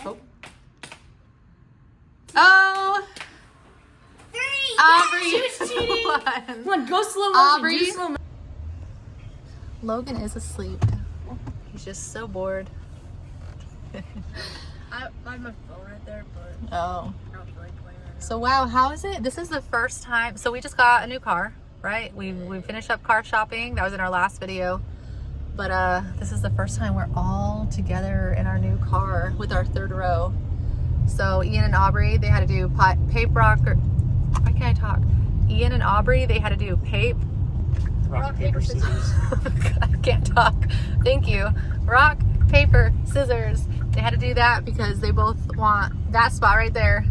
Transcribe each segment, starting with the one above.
Oh. Oh. 3. Aubrey. She was cheating. Come on, go slow motion. Aubrey. Do slow motion. Logan is asleep. He's just so bored. I have my phone right there, but Oh. I don't feel like playing right now. So wow, how is it? This is the first time. So we just got a new car, right? We finished up car shopping. That was in our last video. But this is the first time we're all together in our new car with our third row. So Ian and Aubrey, they had to do paper rock. Why can't I talk? Ian and Aubrey, they had to do Rock, paper, scissors. I can't talk. Thank you. Rock, paper, scissors. They had to do that because they both want that spot right there.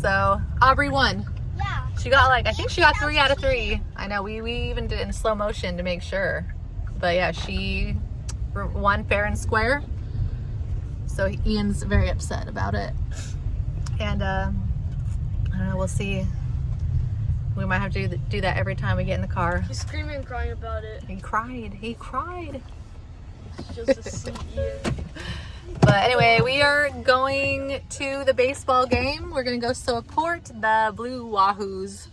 So Aubrey won. Yeah. She got like, I think she got 3 out of 3. I know, we even did it in slow motion to make sure. But yeah, she won fair and square. So Ian's very upset about it. And I don't know, we'll see. We might have to do that every time we get in the car. He's screaming and crying about it. He cried. He cried. It's just a seat here. But anyway, we are going to the baseball game. We're going to go support the Blue Wahoos.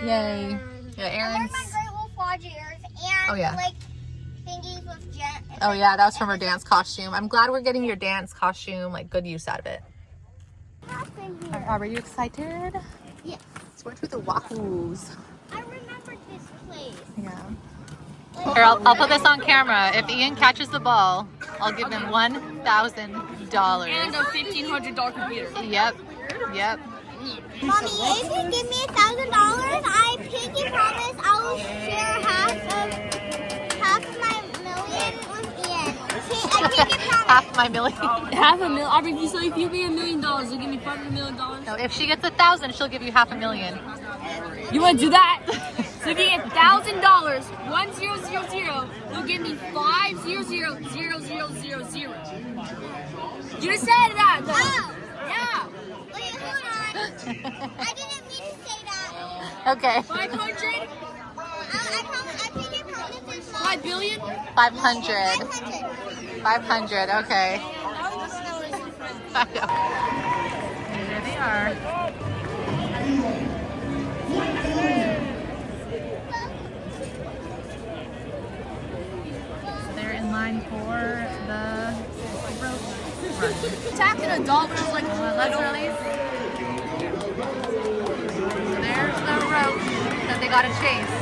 Yay. Yeah, Aaron's. my great wolf watch ears and Oh, yeah. like thingies with Jen. Oh yeah, that was from her dance costume. I'm glad we're getting your dance costume, like good use out of it. Are you excited? Yes. Let's go to the Wahoos. I remember this place. Yeah. Here, I'll put this on camera. If Ian catches the ball, I'll give him $1,000. And a $1,500 computer. Yep. Mommy, if you give me $1,000, I pinky promise I'll share half of my million with Ian. I pinky promise. Half my million. $500,000. Aubrey, so if you pay $1 million, you'll give me $500 million. No, if she gets 1,000, she'll give you $500,000. You want to do that? So if you get $1,000, 1000, you'll give me 500,000. You said that though. Oh. Yeah. Wait, hold on. I didn't mean to say that. Okay. 500? I pinky promise it's not. 5 billion? 500. 500. Okay. I know. There they are. They're in line for the rope run. Attacking a dog when I was like, Let's release. There's the rope that they gotta chase.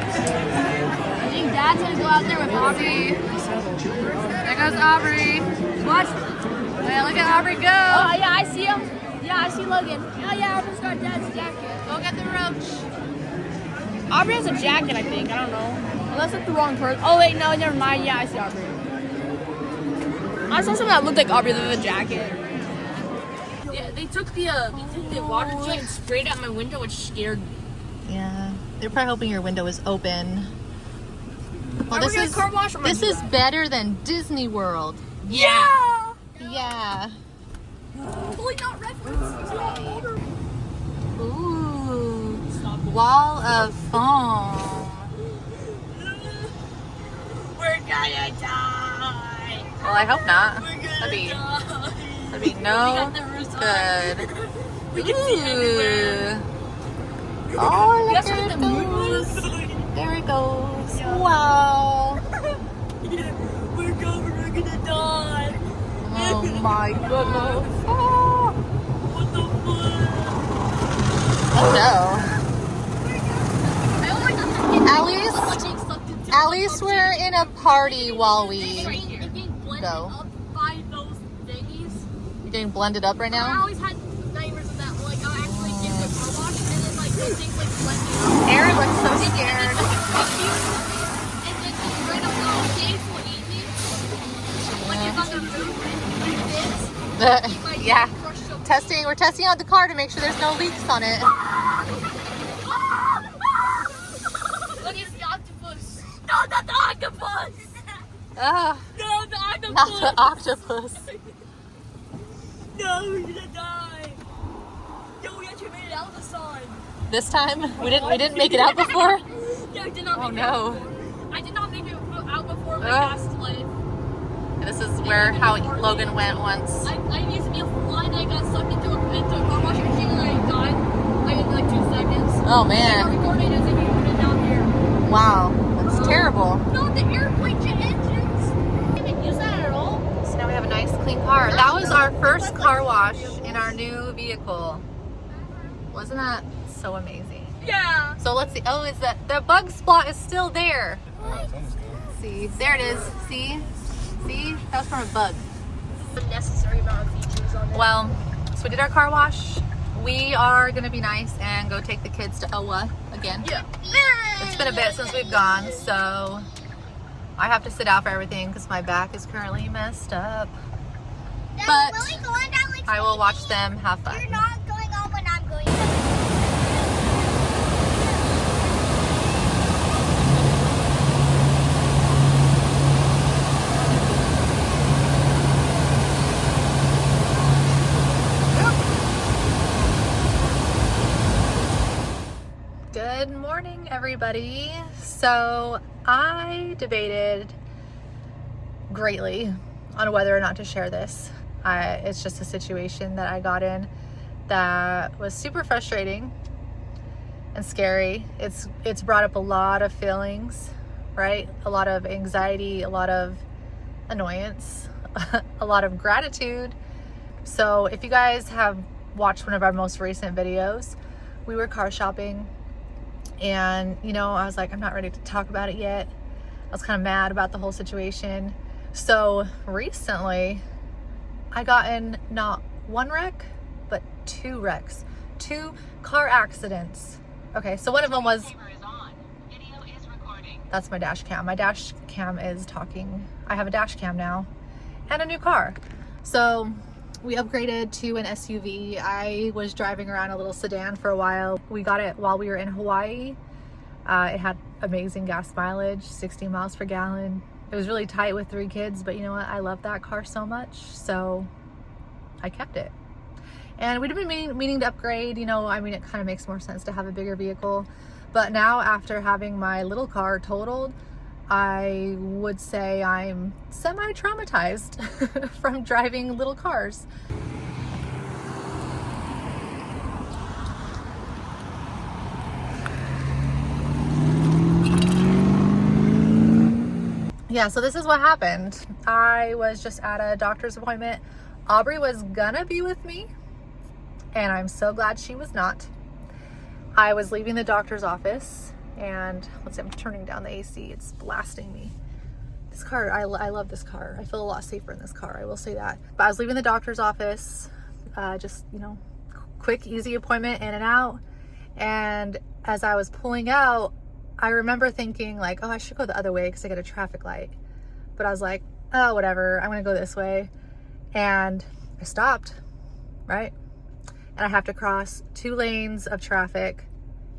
I think Dad's gonna go out there with Aubrey. There goes Aubrey. What? Well, look at Aubrey go. Oh yeah, I see him. Yeah, I see Logan. Oh yeah, Aubrey's got Dad's jacket. Go get the roach. Aubrey has a jacket, I think. I don't know. Unless it's the wrong person. Oh wait, no, never mind. Yeah, I see Aubrey. I saw something that looked like Aubrey with a jacket. Yeah, they took the water jet and sprayed it out my window, which scared me. Yeah, they're probably hoping your window is open. Well, Are we gonna car wash or am I this gonna is do that? better than Disney World. Yeah. Yeah. Totally not reference. Ooh. Wall of foam. We're gonna die. Well, I hope not. We're gonna That'd be die. no We got the roofs good. We can see everywhere. Ooh. Oh, look Guess at what it the moon goes. was? There it goes. Wow. We're gonna die. Oh my goodness. Oh. What the fuck? Oh no. I only got At least we're in a party while we go. Up by those thingies. You're getting blended up right I now. always had nightmares of that. Like I actually get the car wash and then like the things like blended up. Aaron looks so scared. And then right up on James will eat me. Like it's on the roof and it fits. Yeah. We're testing out the car to make sure there's no leaks on it. Look, it's the octopus. No, not the octopus. Ah, No, the octopus. not the octopus. No, we're gonna die. Yo, we actually made it out of the sun. This time? We didn't make it out before? Yeah, I did not Oh make it out no. before. I did not make it out before my last slid. This is where how Logan went once. I used to be a fly and I got sucked into a car wash machine and I died like in like 2 seconds. Oh man. I recorded as if you put it down here. Wow, that's terrible. Not the airplane jet engines. I didn't use that at all. So now we have a nice clean car. That was our first car wash in our new vehicle. Wasn't that so amazing? Yeah. So let's see. Oh, is that the bug spot is still there? See, there it is. See, that was from a bug. Unnecessary amount of features on it. Well, so we did our car wash. We are gonna be nice and go take the kids to Owa again. Yeah. It's been a bit since we've gone, so I have to sit out for everything because my back is currently messed up. But I will watch them have fun. You're not going on when I'm going. Good morning, everybody. So I debated greatly on whether or not to share this. It's just a situation that I got in that was super frustrating and scary. It's brought up a lot of feelings, right? A lot of anxiety, a lot of annoyance, a lot of gratitude. So if you guys have watched one of our most recent videos, we were car shopping. And, you know, I was like, I'm not ready to talk about it yet. I was kind of mad about the whole situation. So recently, I got in not one wreck, but 2 wrecks. 2 car accidents. Okay, so one of them was... That's my dash cam. My dash cam is talking. I have a dash cam now and a new car. So we upgraded to an SUV. I was driving around a little sedan for a while. We got it while we were in Hawaii. It had amazing gas mileage, 60 miles per gallon. It was really tight with 3 kids, but you know what? I love that car so much, so I kept it. And we'd been meaning to upgrade, you know, I mean, it kind of makes more sense to have a bigger vehicle. But now after having my little car totaled, I would say I'm semi-traumatized from driving little cars. Yeah, so this is what happened. I was just at a doctor's appointment. Aubrey was gonna be with me, and I'm so glad she was not. I was leaving the doctor's office, and let's see, I'm turning down the AC. It's blasting me. This car, I love this car. I feel a lot safer in this car, I will say that. But I was leaving the doctor's office, just, you know, quick, easy appointment, in and out. And as I was pulling out, I remember thinking like, oh, I should go the other way because I got a traffic light. But I was like, oh, whatever, I'm gonna go this way. And I stopped, right? And I have to cross 2 lanes of traffic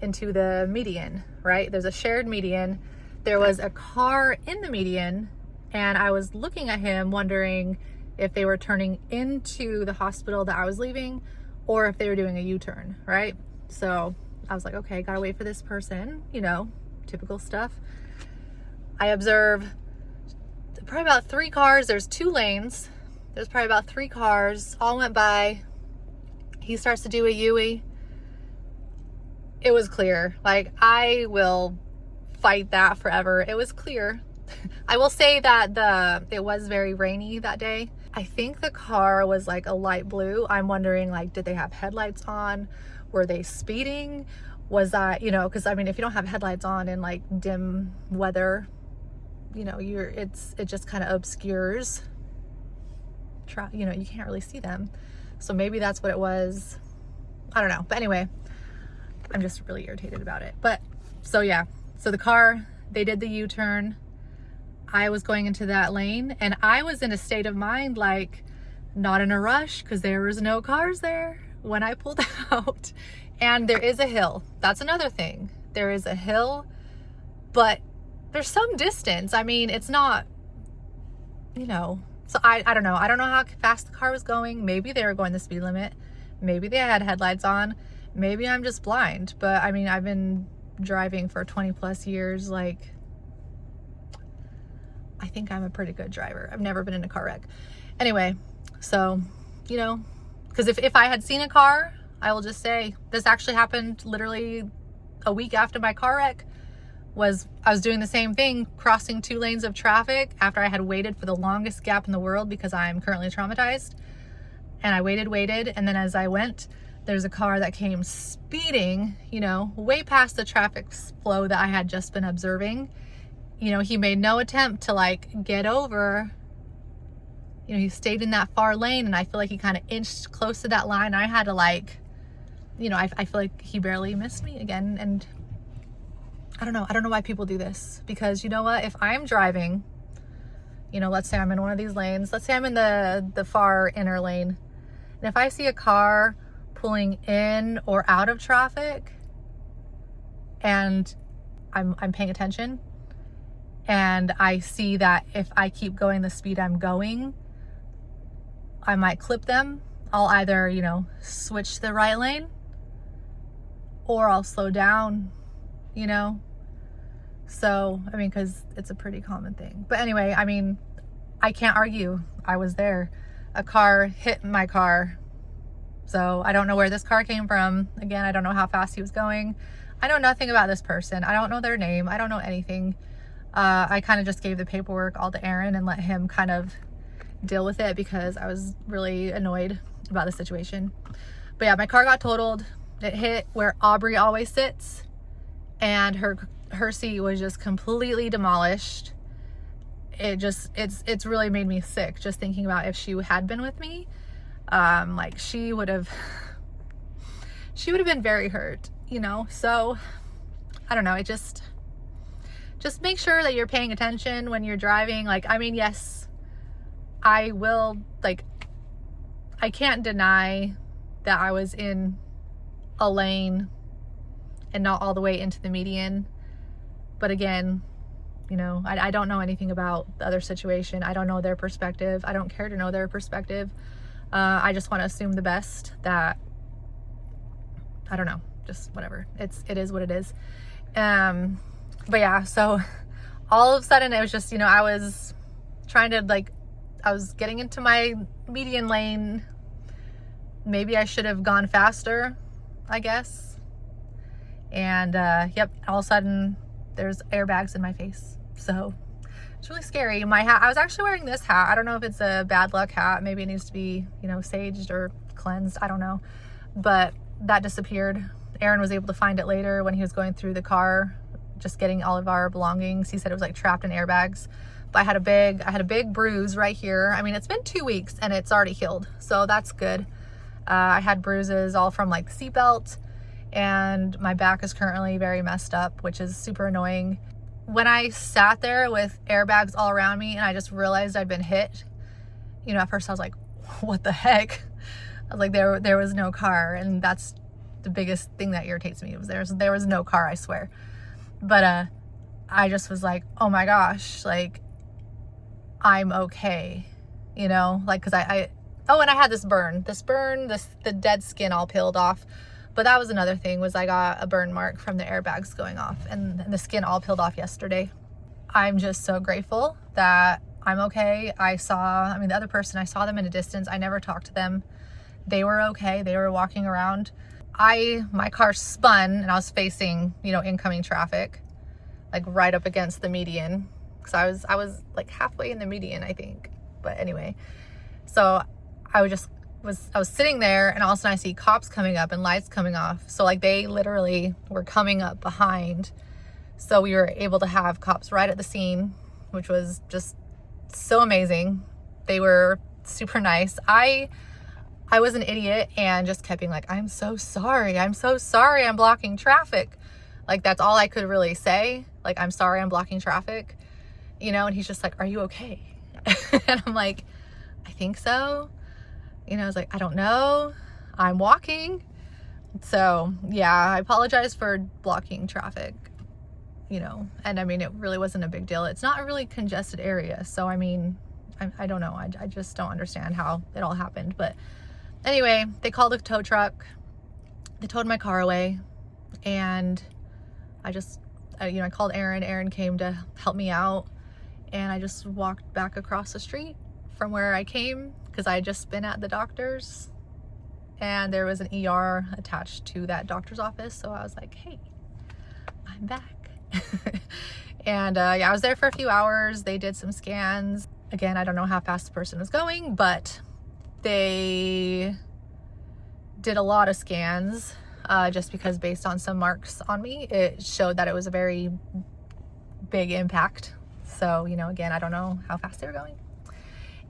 into the median, right? There's a shared median. There was a car in the median, and I was looking at him wondering if they were turning into the hospital that I was leaving or if they were doing a U-turn, right? So I was like, okay, gotta wait for this person, you know, typical stuff. I observe probably about 3 cars. There's 2 lanes. There's probably about 3 cars, all went by. He starts to do a U-turn. It was clear. Like, I will fight that forever. It was clear. I will say that it was very rainy that day. I think the car was like a light blue. I'm wondering, like, did they have headlights on? Were they speeding? Was that, you know, because I mean, if you don't have headlights on in like dim weather, you know, it just kind of obscures. You know, you can't really see them. So maybe that's what it was. I don't know. But anyway, I'm just really irritated about it. But so yeah, so the car, they did the U-turn. I was going into that lane, and I was in a state of mind like not in a rush because there was no cars there when I pulled out. And there is a hill. That's another thing. There is a hill, but there's some distance. I mean, it's not, you know, so I don't know. I don't know how fast the car was going. Maybe they were going the speed limit. Maybe they had headlights on. maybe I'm just blind, but I mean, I've been driving for 20 plus years. Like, I think I'm a pretty good driver. I've never been in a car wreck. Anyway, so, you know, because if I had seen a car, I will just say this actually happened literally a week after my car wreck. I was doing the same thing, crossing 2 lanes of traffic after I had waited for the longest gap in the world because I'm currently traumatized. And I waited, and then as I went, there's a car that came speeding, you know, way past the traffic flow that I had just been observing. You know, he made no attempt to like get over. You know, he stayed in that far lane, and I feel like he kind of inched close to that line. I had to like, you know, I feel like he barely missed me again. And I don't know why people do this, because you know what, if I'm driving, you know, let's say I'm in one of these lanes, let's say I'm in the far inner lane, and if I see a car pulling in or out of traffic and I'm paying attention, and I see that if I keep going the speed I'm going, I might clip them, I'll either, you know, switch to the right lane or I'll slow down, you know. So, I mean, because it's a pretty common thing. But anyway, I mean, I can't argue. I was there. A car hit my car. So I don't know where this car came from. Again, I don't know how fast he was going. I know nothing about this person. I don't know their name. I don't know anything. I kind of just gave the paperwork all to Aaron and let him kind of deal with it because I was really annoyed about the situation. But yeah, my car got totaled. It hit where Aubrey always sits, and her seat was just completely demolished. It's really made me sick just thinking about if she had been with me. Like she would have been very hurt, you know. So I don't know, it just make sure that you're paying attention when you're driving. Like, I mean, yes, I will, like, I can't deny that I was in a lane and not all the way into the median. But again, you know, I don't know anything about the other situation. I don't know their perspective. I don't care to know their perspective. I just want to assume the best, that, I don't know, just whatever. It is what it is. But yeah, so all of a sudden it was just, you know, I was trying to, like, I was getting into my median lane. Maybe I should have gone faster, I guess. And yep, all of a sudden there's airbags in my face. So it's really scary. My hat, I was actually wearing this hat. I don't know if it's a bad luck hat. Maybe it needs to be, you know, saged or cleansed. I don't know. But that disappeared. Aaron was able to find it later when he was going through the car, just getting all of our belongings. He said it was like trapped in airbags. But I had a big bruise right here. I mean, it's been 2 weeks and it's already healed. So that's good. I had bruises all from like the seatbelt, and my back is currently very messed up, which is super annoying. When I sat there with airbags all around me and I just realized I'd been hit, you know, at first I was like, what the heck? I was like, there was no car. And that's the biggest thing that irritates me, was there was no car, I swear. But I just was like, oh my gosh, like, I'm okay, you know, like, cause oh, and I had this burn, the dead skin all peeled off. But that was another thing, was I got a burn mark from the airbags going off, and the skin all peeled off yesterday. I'm just so grateful that I'm okay. I mean, the other person, I saw them in a distance. I never talked to them. They were okay. They were walking around. My car spun and I was facing, you know, incoming traffic, like right up against the median. Cause I was like halfway in the median, I think. But anyway, so I was sitting there, and all of a sudden I see cops coming up and lights coming off. So like they literally were coming up behind. So we were able to have cops right at the scene, which was just so amazing. They were super nice. I was an idiot and just kept being like, I'm so sorry. I'm blocking traffic. Like, that's all I could really say. Like, I'm sorry, I'm blocking traffic, you know? And he's just like, are you okay? And I'm like, I think so. You know, I was like, I don't know. I'm walking. So yeah, I apologize for blocking traffic, you know, and I mean, it really wasn't a big deal. It's not a really congested area. So, I mean, I don't know. I just don't understand how it all happened. But anyway, they called a tow truck. they towed my car away, and I called Aaron. Aaron came to help me out, and I just walked back across the street from where I came because I had just been at the doctor's, and there was an ER attached to that doctor's office. So I was like, hey, I'm back. And yeah, I was there for a few hours. They did some scans. Again, I don't know how fast the person was going, but they did a lot of scans just because based on some marks on me, it showed that it was a very big impact. So, you know, again, I don't know how fast they were going.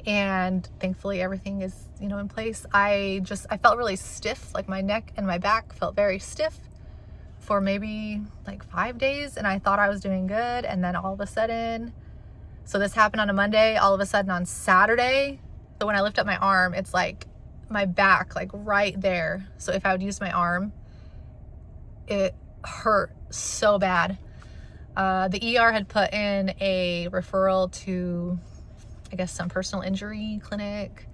And thankfully everything is, you know, in place. I felt really stiff, like my neck and my back felt very stiff for maybe like 5 days, and I thought I was doing good. And then all of a sudden, so this happened on a Monday, all of a sudden on Saturday, so when I lift up my arm, it's like my back, like right there. So if I would use my arm, it hurt so bad. The ER had put in a referral to, I guess, some personal injury clinic,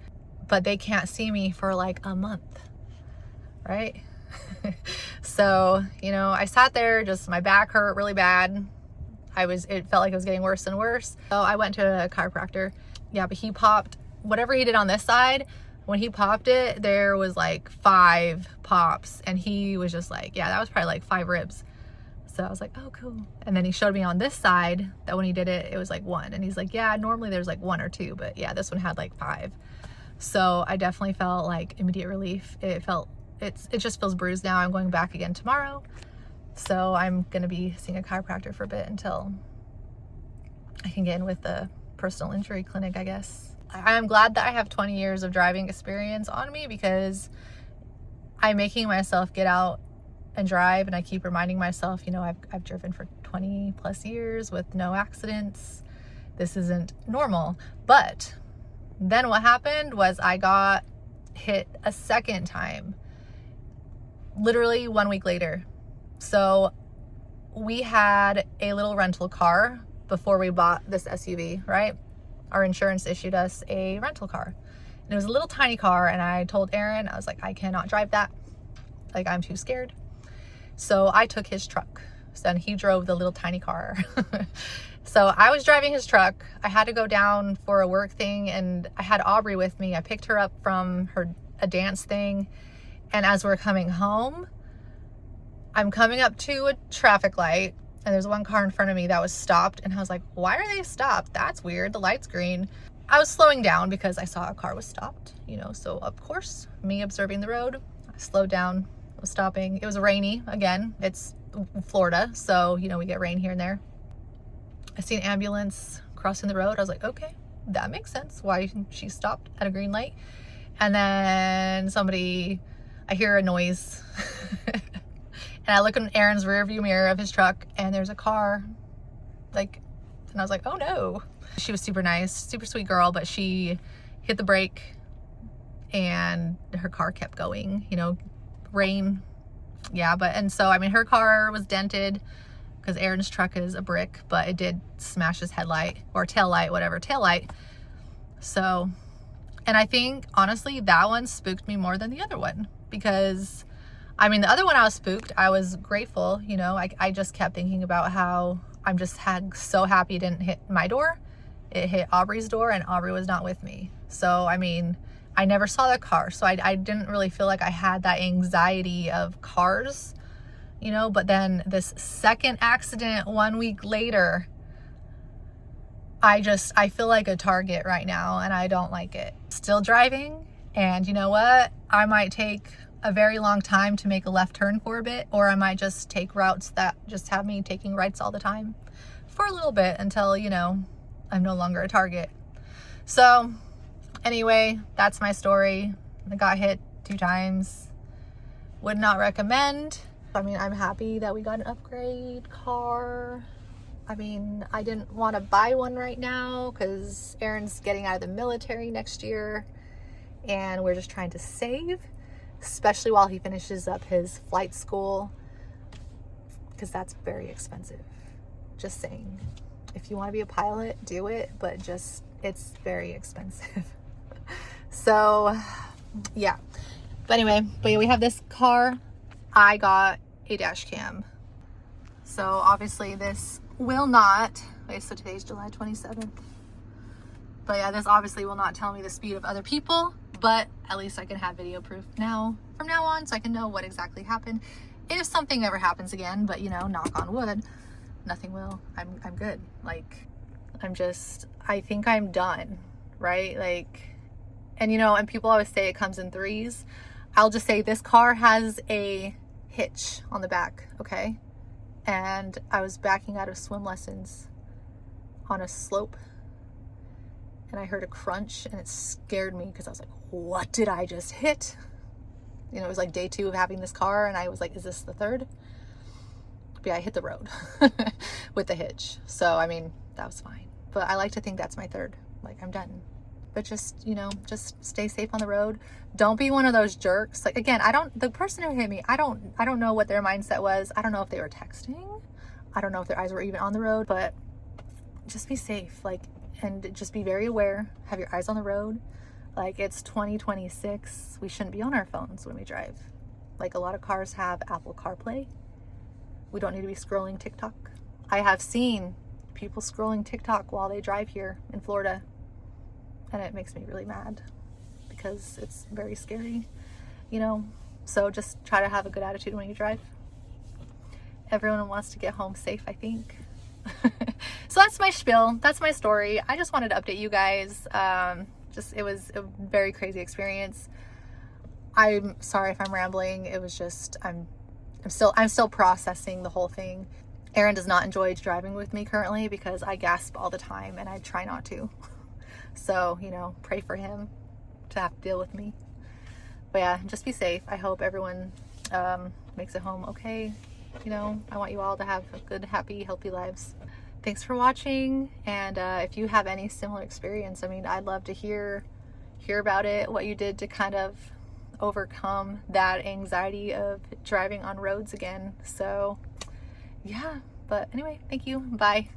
but they can't see me for like a month, right? So, you know, I sat there, just my back hurt really bad. It felt like it was getting worse and worse. So I went to a chiropractor. Yeah, but he popped whatever he did on this side. When he popped it, there was like 5 pops, and he was just like, yeah, that was probably like 5 ribs. So I was like, oh, cool. And then he showed me on this side that when he did it, it was like 1. And he's like, yeah, normally there's like 1 or 2, but yeah, this one had like 5. So I definitely felt like immediate relief. It just feels bruised now. I'm going back again tomorrow. So I'm going to be seeing a chiropractor for a bit until I can get in with the personal injury clinic, I guess. I'm glad that I have 20 years of driving experience on me, because I'm making myself get out and drive, and I keep reminding myself, you know, I've driven for 20 plus years with no accidents. This isn't normal. But then what happened was I got hit a second time, literally 1 week later. So we had a little rental car before we bought this SUV, right? Our insurance issued us a rental car, and it was a little tiny car. And I told Aaron, I was like, I cannot drive that. Like, I'm too scared. So I took his truck, and he drove the little tiny car. So I was driving his truck. I had to go down for a work thing, and I had Aubrey with me. I picked her up from a dance thing. And as we're coming home, I'm coming up to a traffic light, and there's one car in front of me that was stopped. And I was like, why are they stopped? That's weird. The light's green. I was slowing down because I saw a car was stopped, you know, so of course, me observing the road, I slowed down, was stopping. It was rainy again. It's Florida, so, you know, we get rain here and there. I see an ambulance crossing the road. I was like, okay, that makes sense why she stopped at a green light. And then I hear a noise. And I look in Aaron's rear view mirror of his truck, and there's a car, like, and I was like, oh no. She was super nice, super sweet girl, but she hit the brake and her car kept going, you know, rain. Yeah, and so, I mean, her car was dented because Aaron's truck is a brick, but it did smash his headlight or tail light. So, and I think, honestly, that one spooked me more than the other one, because I mean, the other one I was spooked. I was grateful, you know, I just kept thinking about how I'm just so happy it didn't hit my door. It hit Aubrey's door, and Aubrey was not with me. So, I mean, I never saw the car, so I didn't really feel like I had that anxiety of cars, you know. But then this second accident 1 week later, I feel like a target right now, and I don't like it. Still driving, and you know what? I might take a very long time to make a left turn for a bit, or I might just take routes that just have me taking rights all the time for a little bit until, you know, I'm no longer a target. So anyway, that's my story. I got hit 2 times. Would not recommend. I mean, I'm happy that we got an upgrade car. I mean, I didn't want to buy one right now because Aaron's getting out of the military next year, and we're just trying to save, especially while he finishes up his flight school, because that's very expensive. Just saying. If you want to be a pilot, do it, but it's very expensive. So, yeah. But anyway, we have this car, I got a dash cam. So obviously this will not, wait, so today's July 27th. But yeah, this obviously will not tell me the speed of other people, but at least I can have video proof now, from now on, so I can know what exactly happened. If something ever happens again, but you know, knock on wood, nothing will. I'm good. Like, I think I'm done, right? Like, and you know, and people always say it comes in threes. I'll just say this car has a hitch on the back, okay? And I was backing out of swim lessons on a slope, and I heard a crunch, and it scared me because I was like, what did I just hit? You know, it was like day 2 of having this car, and I was like, is this the third? But yeah, I hit the road with the hitch. So, I mean, that was fine. But I like to think that's my third. Like, I'm done. But just, you know, just stay safe on the road. Don't be one of those jerks. Like, again, the person who hit me, I don't know what their mindset was. I don't know if they were texting. I don't know if their eyes were even on the road, but just be safe. Like, and just be very aware. Have your eyes on the road. Like, it's 2026. We shouldn't be on our phones when we drive. Like, a lot of cars have Apple CarPlay. We don't need to be scrolling TikTok. I have seen people scrolling TikTok while they drive here in Florida, and it makes me really mad because it's very scary, you know? So just try to have a good attitude when you drive. Everyone wants to get home safe, I think. So that's my spiel. That's my story. I just wanted to update you guys. It was a very crazy experience. I'm sorry if I'm rambling. It was just, I'm still processing the whole thing. Aaron does not enjoy driving with me currently because I gasp all the time, and I try not to. So, you know, pray for him to have to deal with me. But yeah, just be safe. I hope everyone makes it home okay. You know, I want you all to have good, happy, healthy lives. Thanks for watching. And if you have any similar experience, I mean, I'd love to hear about it, what you did to kind of overcome that anxiety of driving on roads again. So yeah, but anyway, thank you. Bye.